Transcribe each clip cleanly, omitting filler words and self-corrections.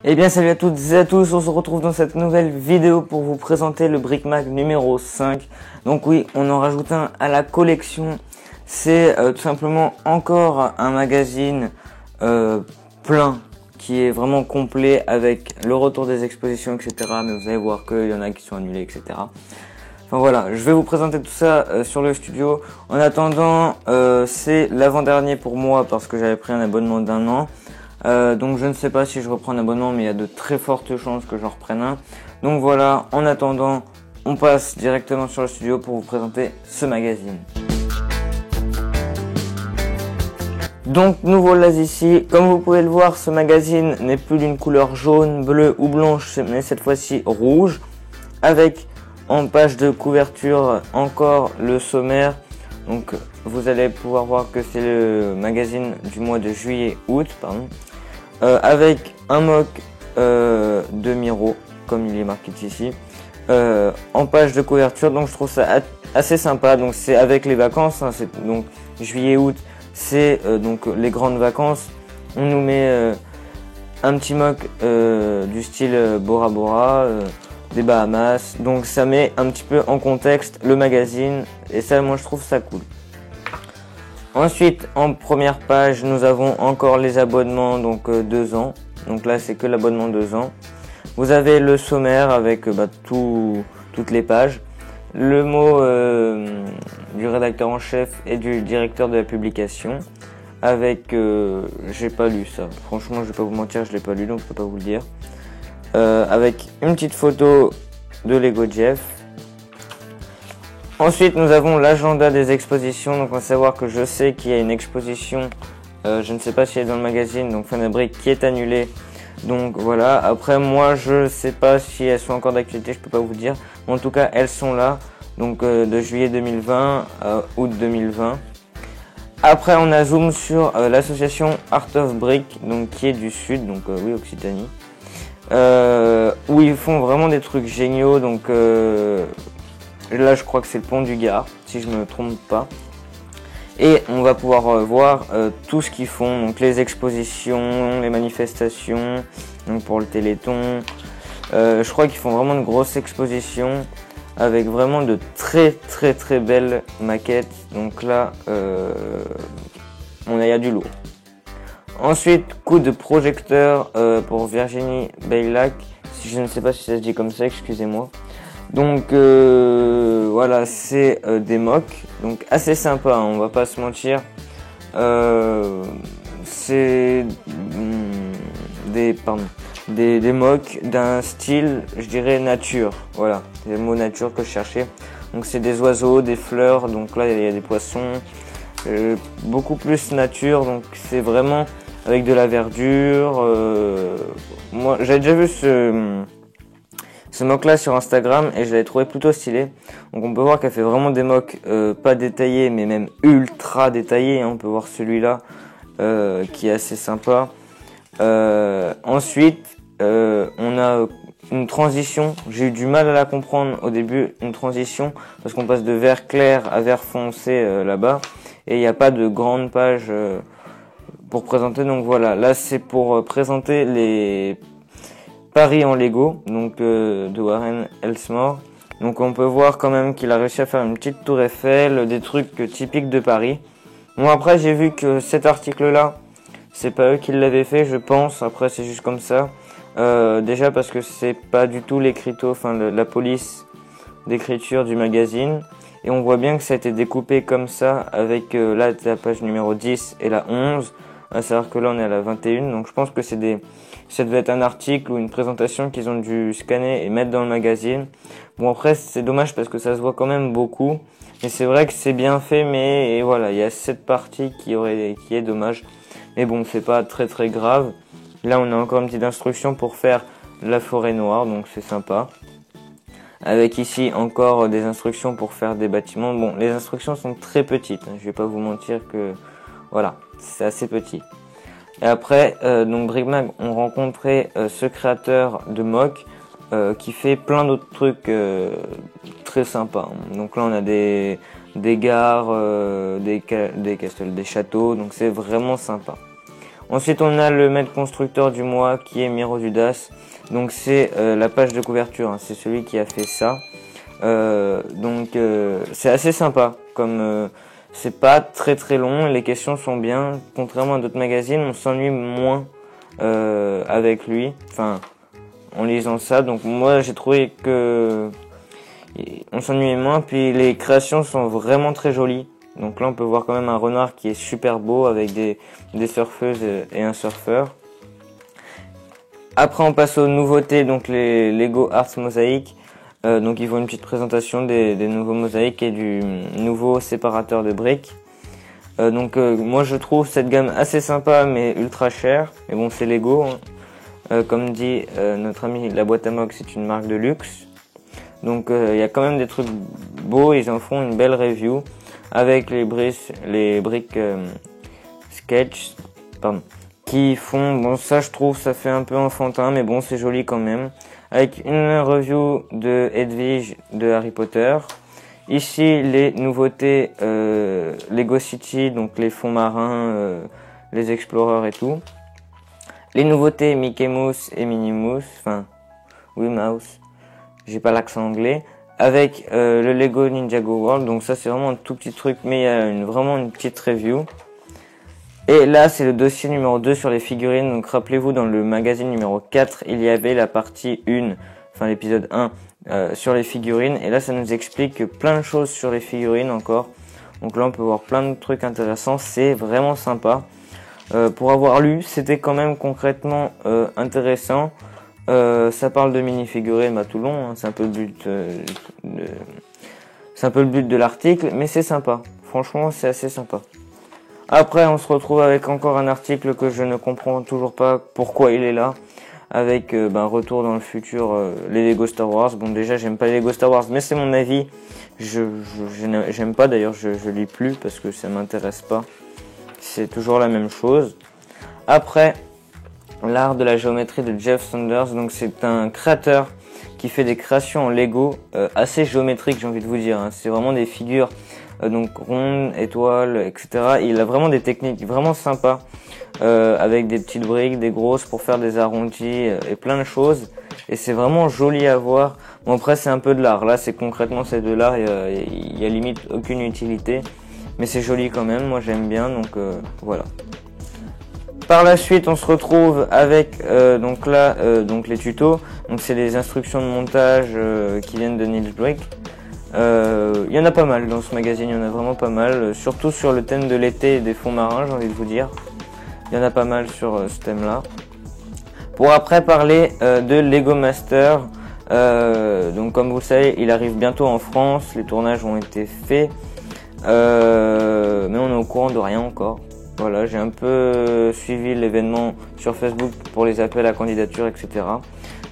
Eh bien salut à toutes et à tous, on se retrouve dans cette nouvelle vidéo pour vous présenter le Bric-Mac numéro 5. Donc oui, on en rajoute un à la collection. C'est tout simplement encore un magazine plein qui est vraiment complet avec le retour des expositions, etc. Mais vous allez voir qu'il y en a qui sont annulés, etc. Enfin voilà, je vais vous présenter tout ça sur le studio. En attendant, c'est l'avant-dernier pour moi parce que j'avais pris un abonnement d'1 an. Donc je ne sais pas si je reprends un abonnement, mais il y a de très fortes chances que j'en reprenne un. Donc voilà, en attendant, on passe directement sur le studio pour vous présenter ce magazine. Donc nous voilà ici, comme vous pouvez le voir, ce magazine n'est plus d'une couleur jaune, bleue ou blanche, mais cette fois-ci rouge, avec en page de couverture encore le sommaire. Donc vous allez pouvoir voir que c'est le magazine du mois de juillet-août, avec un mock de Miro, comme il est marqué ici, en page de couverture. Donc je trouve ça assez sympa. Donc c'est avec les vacances, hein, c'est donc juillet-août, c'est donc les grandes vacances. On nous met un petit mock du style Bora Bora, des Bahamas. Donc ça met un petit peu en contexte le magazine et ça, moi je trouve ça cool. Ensuite, en première page, nous avons encore les abonnements, donc 2 ans. Donc là, c'est que l'abonnement 2 ans. Vous avez le sommaire avec toutes les pages. Le mot du rédacteur en chef et du directeur de la publication. Avec, j'ai pas lu ça. Franchement, je vais pas vous mentir, je l'ai pas lu, donc je peux pas vous le dire. Avec une petite photo de Lego Jeff. Ensuite, nous avons l'agenda des expositions. Donc, on va savoir que je sais qu'il y a une exposition, je ne sais pas si elle est dans le magazine, donc Fanabric, qui est annulée. Donc voilà. Après, moi, je sais pas si elles sont encore d'actualité, je peux pas vous dire. Mais en tout cas, elles sont là. Donc de juillet 2020 à août 2020. Après, on a zoom sur l'association Art of Brick, donc qui est du sud, donc oui, Occitanie, où ils font vraiment des trucs géniaux. Donc là, je crois que c'est le pont du Gard, si je me trompe pas. Et on va pouvoir voir tout ce qu'ils font, donc les expositions, les manifestations, donc pour le Téléthon. Je crois qu'ils font vraiment de grosses expositions avec vraiment de très belles maquettes. Donc là, il y a du lourd. Ensuite, coup de projecteur pour Virginie Baylac. Je ne sais pas si ça se dit comme ça, excusez-moi. Donc voilà, c'est des mocks, donc assez sympa, hein, on va pas se mentir. C'est des mocks d'un style, je dirais nature. Voilà, c'est le mot nature que je cherchais. Donc c'est des oiseaux, des fleurs, donc là il y a des poissons, beaucoup plus nature. Donc c'est vraiment avec de la verdure. Moi j'ai déjà vu ce mock là sur Instagram et je l'avais trouvé plutôt stylé. Donc on peut voir qu'elle fait vraiment des mocks pas détaillés mais même ultra détaillés, hein. On peut voir celui-là qui est assez sympa. Ensuite on a une transition, j'ai eu du mal à la comprendre au début, une transition parce qu'on passe de vert clair à vert foncé là-bas et il n'y a pas de grande page pour présenter. Donc voilà, là c'est pour présenter les Paris en Lego, donc de Warren Ellismore. Donc on peut voir quand même qu'il a réussi à faire une petite tour Eiffel, des trucs typiques de Paris. Bon, après j'ai vu que cet article là, c'est pas eux qui l'avaient fait, je pense. Après c'est juste comme ça. Déjà parce que c'est pas du tout l'écriteau, la police d'écriture du magazine. Et on voit bien que ça a été découpé comme ça avec là la page numéro 10 et la 11. À savoir que là on est à la 21, donc je pense que ça devait être un article ou une présentation qu'ils ont dû scanner et mettre dans le magazine. Bon, après c'est dommage parce que ça se voit quand même beaucoup, et c'est vrai que c'est bien fait, mais voilà, il y a cette partie qui est dommage. Mais bon, c'est pas très grave. Là on a encore une petite instruction pour faire la forêt noire, donc c'est sympa. Avec ici encore des instructions pour faire des bâtiments. Bon, les instructions sont très petites, hein. Je vais pas vous mentir que voilà, c'est assez petit. Et après, donc Bric-Mac ont rencontré ce créateur de mock qui fait plein d'autres trucs très sympas. Donc là, on a des gares, des castels, des châteaux. Donc c'est vraiment sympa. Ensuite, on a le maître constructeur du mois qui est Miro Dudas. Donc c'est la page de couverture, hein. C'est celui qui a fait ça. C'est assez sympa, comme c'est pas très long, les questions sont bien. Contrairement à d'autres magazines, on s'ennuie moins avec lui, enfin en lisant ça. Donc moi j'ai trouvé que on s'ennuyait moins, puis les créations sont vraiment très jolies. Donc là on peut voir quand même un renard qui est super beau avec des surfeuses et un surfeur. Après on passe aux nouveautés, donc les Lego Arts Mosaic. Donc ils font une petite présentation des nouveaux mosaïques et du nouveau séparateur de briques. Moi je trouve cette gamme assez sympa mais ultra chère. Mais bon, c'est Lego, hein. Comme dit notre ami, la boîte à moque c'est une marque de luxe. Donc il y a quand même des trucs beaux, ils en font une belle review avec les briques sketch, pardon, qui font, bon ça je trouve ça fait un peu enfantin mais bon c'est joli quand même. Avec une review de Hedwig de Harry Potter. Ici les nouveautés Lego City, donc les fonds marins, les explorers et tout. Les nouveautés Mickey Mouse et Minnie Mouse, enfin oui Mouse, j'ai pas l'accent anglais. Avec le Lego Ninjago World, donc ça c'est vraiment un tout petit truc mais il y a vraiment une petite review. Et là, c'est le dossier numéro 2 sur les figurines. Donc, rappelez-vous, dans le magazine numéro 4, il y avait la partie 1, enfin l'épisode 1, sur les figurines. Et là, ça nous explique plein de choses sur les figurines encore. Donc là, on peut voir plein de trucs intéressants. C'est vraiment sympa. Pour avoir lu, c'était quand même concrètement intéressant. Ça parle de mini-figurines à tout long. Hein. C'est un peu le but de l'article, mais c'est sympa. Franchement, c'est assez sympa. Après, on se retrouve avec encore un article que je ne comprends toujours pas pourquoi il est là. Avec retour dans le futur, les Lego Star Wars. Bon, déjà, j'aime pas les Lego Star Wars, mais c'est mon avis. J'aime pas, d'ailleurs, je lis plus parce que ça m'intéresse pas. C'est toujours la même chose. Après, l'art de la géométrie de Jeff Saunders. Donc, c'est un créateur qui fait des créations en Lego assez géométriques, j'ai envie de vous dire. Hein. C'est vraiment des figures donc rondes, étoiles, etc. Il a vraiment des techniques vraiment sympas avec des petites briques, des grosses pour faire des arrondis et plein de choses. Et c'est vraiment joli à voir. Bon, après c'est un peu de l'art. Là c'est concrètement c'est de l'art. Il y a limite aucune utilité, mais c'est joli quand même. Moi j'aime bien. Donc voilà. Par la suite, on se retrouve avec donc les tutos. Donc c'est les instructions de montage qui viennent de Niels Drake. Il y en a pas mal dans ce magazine, il y en a vraiment pas mal, surtout sur le thème de l'été et des fonds marins, j'ai envie de vous dire. Il y en a pas mal sur ce thème-là. Pour après parler de Lego Master, donc comme vous le savez, il arrive bientôt en France, les tournages ont été faits, mais on est au courant de rien encore. Voilà, j'ai un peu suivi l'événement sur Facebook pour les appels à candidature, etc.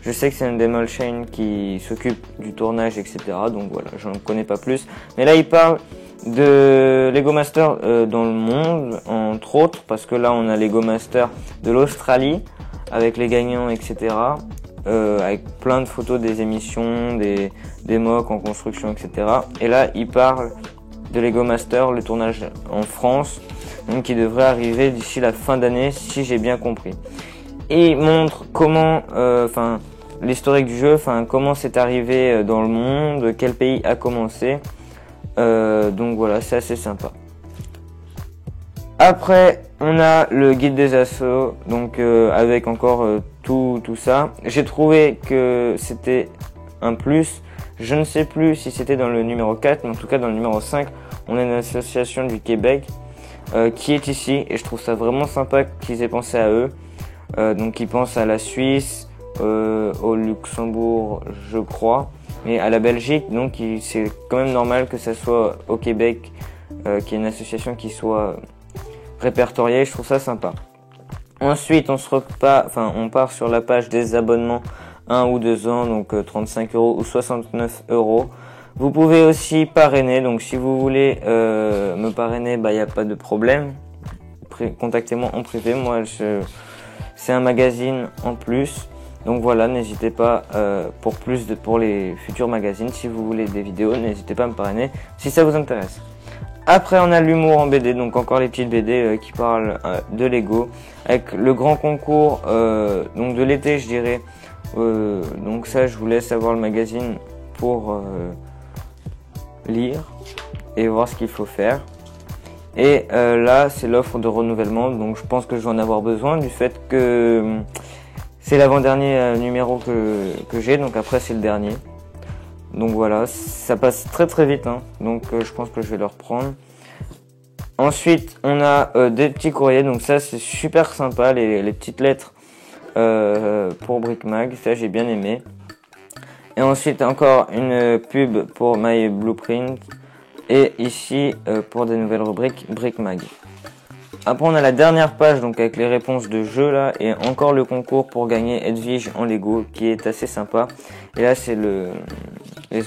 Je sais que c'est une Demol Chain qui s'occupe du tournage, etc. Donc voilà, j'en connais pas plus. Mais là, il parle de Lego Master dans le monde, entre autres, parce que là, on a Lego Master de l'Australie, avec les gagnants, etc. Avec plein de photos des émissions, des MOOC en construction, etc. Et là, il parle de Lego Master, le tournage en France, donc qui devrait arriver d'ici la fin d'année, si j'ai bien compris. Et il montre comment, l'historique du jeu, comment c'est arrivé dans le monde, quel pays a commencé. Donc voilà, c'est assez sympa. Après, on a le guide des assauts, donc avec encore tout ça. J'ai trouvé que c'était un plus. Je ne sais plus si c'était dans le numéro 4, mais en tout cas dans le numéro 5, on a une association du Québec qui est ici. Et je trouve ça vraiment sympa qu'ils aient pensé à eux. Donc ils pensent à la Suisse, au Luxembourg, je crois, mais à la Belgique. Donc c'est quand même normal que ça soit au Québec, qu'il y ait une association qui soit répertoriée. Je trouve ça sympa. Ensuite, on part sur la page des abonnements 1 ou 2 ans, donc 35 € ou 69 €. Vous pouvez aussi parrainer, donc si vous voulez me parrainer, il n'y a pas de problème. Contactez-moi en privé, c'est un magazine en plus. Donc voilà, n'hésitez pas pour les futurs magazines, si vous voulez des vidéos, n'hésitez pas à me parrainer si ça vous intéresse. Après on a l'humour en BD, donc encore les petites BD qui parlent de Lego, avec le grand concours donc de l'été je dirais. Donc ça je vous laisse avoir le magazine pour lire et voir ce qu'il faut faire. Et là c'est l'offre de renouvellement, donc je pense que je vais en avoir besoin du fait que c'est l'avant-dernier numéro que j'ai, donc après c'est le dernier. Donc voilà, ça passe très très vite, hein. Donc je pense que je vais le reprendre. Ensuite on a des petits courriers, donc ça c'est super sympa, les petites lettres pour Brick Mag, ça j'ai bien aimé. Et ensuite encore une pub pour My Blueprint. Et ici pour des nouvelles rubriques Brick Mag. Après on a la dernière page donc avec les réponses de jeu là et encore le concours pour gagner Edwige en Lego qui est assez sympa. Et là c'est les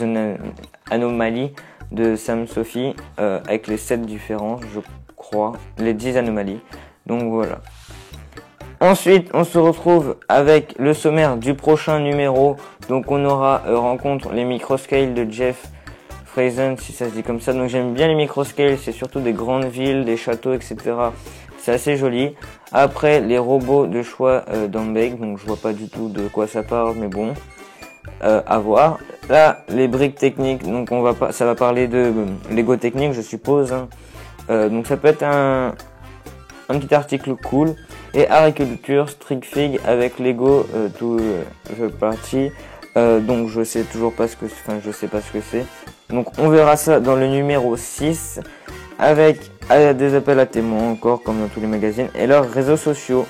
anomalies de Sam Sophie avec les 7 différences je crois, les 10 anomalies. Donc voilà. Ensuite on se retrouve avec le sommaire du prochain numéro. Donc on aura rencontre les microscales de Jeff Friesen, si ça se dit comme ça. Donc j'aime bien les microscales, c'est surtout des grandes villes, des châteaux, etc. C'est assez joli. Après les robots de choix d'Ambeg, donc je vois pas du tout de quoi ça parle, mais bon, à voir. Là les briques techniques, donc ça va parler de Lego technique, je suppose. Hein. Donc ça peut être un petit article cool. Et agriculture, Strict Fig avec Lego tout the party. Donc je sais pas ce que c'est. Donc on verra ça dans le numéro 6 avec des appels à témoins encore comme dans tous les magazines et leurs réseaux sociaux.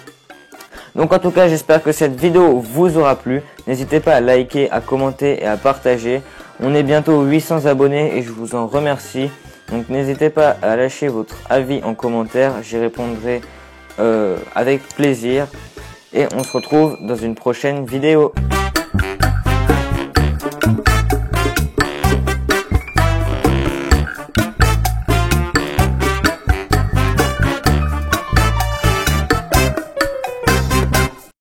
Donc en tout cas j'espère que cette vidéo vous aura plu. N'hésitez pas à liker, à commenter et à partager. On est bientôt 800 abonnés et je vous en remercie. Donc n'hésitez pas à lâcher votre avis en commentaire. J'y répondrai avec plaisir. Et on se retrouve dans une prochaine vidéo.